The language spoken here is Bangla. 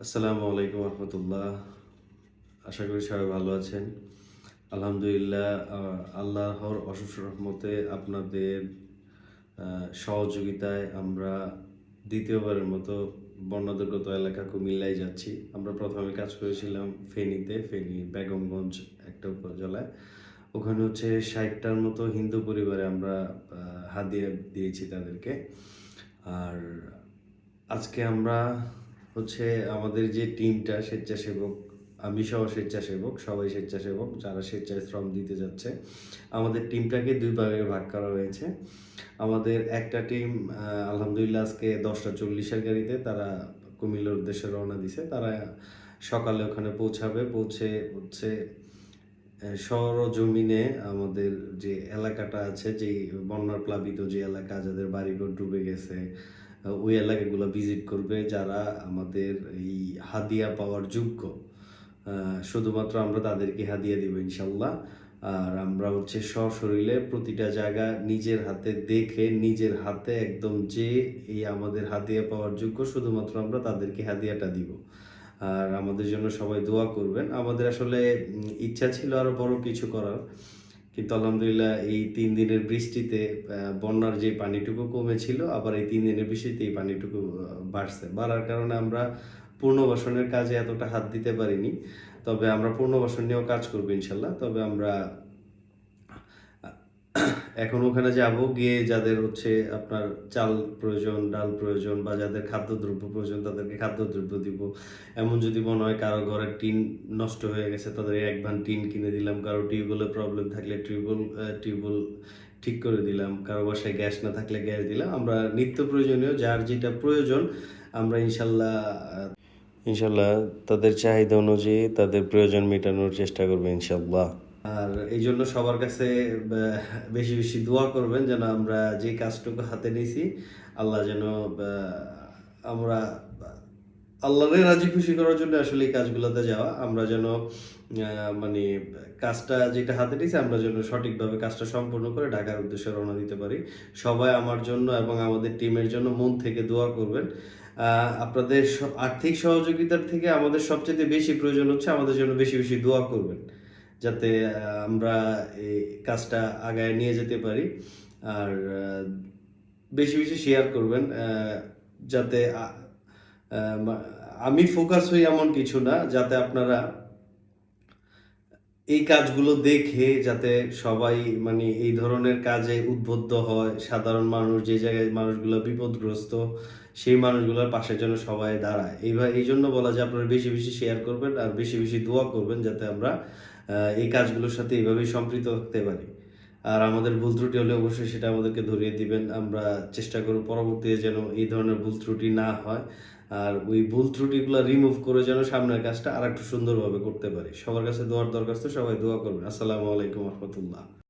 আসসালামু আলাইকুম রহমতুল্লাহ। আশা করি সবাই ভালো আছেন। আলহামদুলিল্লাহ, আল্লাহর অশেষ রহমতে আপনাদের সহযোগিতায় আমরা দ্বিতীয়বারের মতো বন্যা দুর্গত এলাকা কুমিল্লায় যাচ্ছি। আমরা প্রথমে কাজ করেছিলাম ফেনী বেগমগঞ্জ একটা উপজেলায়। ওখানে হচ্ছে 60টার মতো হিন্দু পরিবারে আমরা হাদিয়া দিয়েছি তাদেরকে। আর আজকে আমরা হচ্ছে আমাদের যে টিমটা স্বেচ্ছাসেবক, আমি সহ স্বেচ্ছাসেবক, সবাই স্বেচ্ছাসেবক যারা স্বেচ্ছায় শ্রম দিতে যাচ্ছে, আমাদের টিমটাকে দুই ভাগে ভাগ করা হয়েছে। আমাদের একটা টিম আলহামদুলিল্লাহ আজকে 10:40-এর গাড়িতে তারা কুমিল্লার উদ্দেশ্যে রওনা দিছে। তারা সকালে ওখানে পৌঁছাবে, পৌঁছে হচ্ছে সরজমিনে আমাদের যে এলাকাটা আছে, যে বন্যার প্লাবিত যে এলাকা, যাদের বাড়িঘর ডুবে গেছে, ওই এলাকাগুলো ভিজিট করবে। যারা আমাদের এই হাদিয়া পাওয়ার যোগ্য, শুধুমাত্র আমরা তাদেরকে হাদিয়া দিব ইনশাল্লাহ। আর আমরা হচ্ছে সশরীরে প্রতিটা জায়গা নিজের হাতে দেখে, নিজের হাতে একদম যে এই আমাদের হাদিয়া পাওয়ার যোগ্য, শুধুমাত্র আমরা তাদেরকে হাদিয়াটা দিব। আর আমাদের জন্য সবাই দোয়া করবেন। আমাদের আসলে ইচ্ছা ছিল আরো বড় কিছু করার, কিন্তু আলহামদুলিল্লাহ এই 3 দিনের বৃষ্টিতে বন্যার যে পানিটুকু কমেছিল, আবার এই 3 দিনের বৃষ্টিতে এই পানিটুকু বাড়ার কারণে আমরা পুনর্বাসনের কাজে এতটা হাত দিতে পারিনি। তবে আমরা পুনর্বাসন নিয়েও কাজ করবো ইনশাল্লাহ। তবে আমরা এখন ওখানে যাব, গিয়ে যাদের হচ্ছে আপনার চাল প্রয়োজন, ডাল প্রয়োজন, বা যাদের খাদ্যদ্রব্য প্রয়োজন তাদেরকে খাদ্যদ্রব্য দিব। এমন যদি মনে হয় কারো ঘরের টিন নষ্ট হয়ে গেছে, তাদের এক ভান টিন কিনে দিলাম। কারো টিউবওয়েলের প্রবলেম থাকলে টিউবওয়েল ঠিক করে দিলাম। কারো বাসায় গ্যাস না থাকলে গ্যাস দিলাম। আমরা নিত্য প্রয়োজনীয় যার যেটা প্রয়োজন আমরা ইনশাল্লাহ তাদের চাহিদা অনুযায়ী তাদের প্রয়োজন মেটানোর চেষ্টা করবো ইনশাল্লাহ। আর এই জন্য সবার কাছে বেশি বেশি দোয়া করবেন যেন আমরা যে কাজটুকু হাতে নিয়েছি, আল্লাহ যেন আমরা আল্লাহরে রাজি খুশি করার জন্য আসলে এই কাজগুলোতে যাওয়া, আমরা যেন মানে কাজটা যেটা হাতে নিয়েছি আমরা যেন সঠিকভাবে কাজটা সম্পূর্ণ করে ঢাকার উদ্দেশ্যে রওনা দিতে পারি। সবাই আমার জন্য এবং আমাদের টিমের জন্য মন থেকে দোয়া করবেন। আপনাদের আর্থিক সহযোগিতার থেকে আমাদের সবচেয়ে বেশি প্রয়োজন হচ্ছে আমাদের জন্য বেশি বেশি দোয়া করবেন, যাতে আমরা এই কাজটা আগায় নিয়ে যেতে পারি। আর বেশি বেশি শেয়ার করবেন, যাতে আমি ফোকাস হই এমন কিছু না, যাতে আপনারা এই কাজগুলো দেখে যাতে সবাই মানে এই ধরনের কাজে উদ্বুদ্ধ হয়। সাধারণ মানুষ, যে জায়গায় মানুষগুলো বিপদগ্রস্ত, সেই মানুষগুলোর পাশে যেন সবাই দাঁড়ায়। এই জন্য বলা যায় আপনারা বেশি বেশি শেয়ার করবেন আর বেশি বেশি দোয়া করবেন, যাতে আমরা এই কাজগুলোর সাথে এইভাবেই সম্পৃক্ত থাকতে পারি। আর আমাদের ভুল ত্রুটি হলে অবশ্যই সেটা আমাদেরকে ধরিয়ে দিবেন। আমরা চেষ্টা করব পরবর্তীতে যেন এই ধরনের ভুল ত্রুটি না হয়, আর ওই ভুল ত্রুটিগুলো রিমুভ করে যেন সামনের কাজটা আর একটু সুন্দরভাবে করতে পারি। সবার কাছে দোয়ার দরখাস্ত, সবাই দোয়া করবেন। আসসালামু আলাইকুম রহমতুল্লাহ।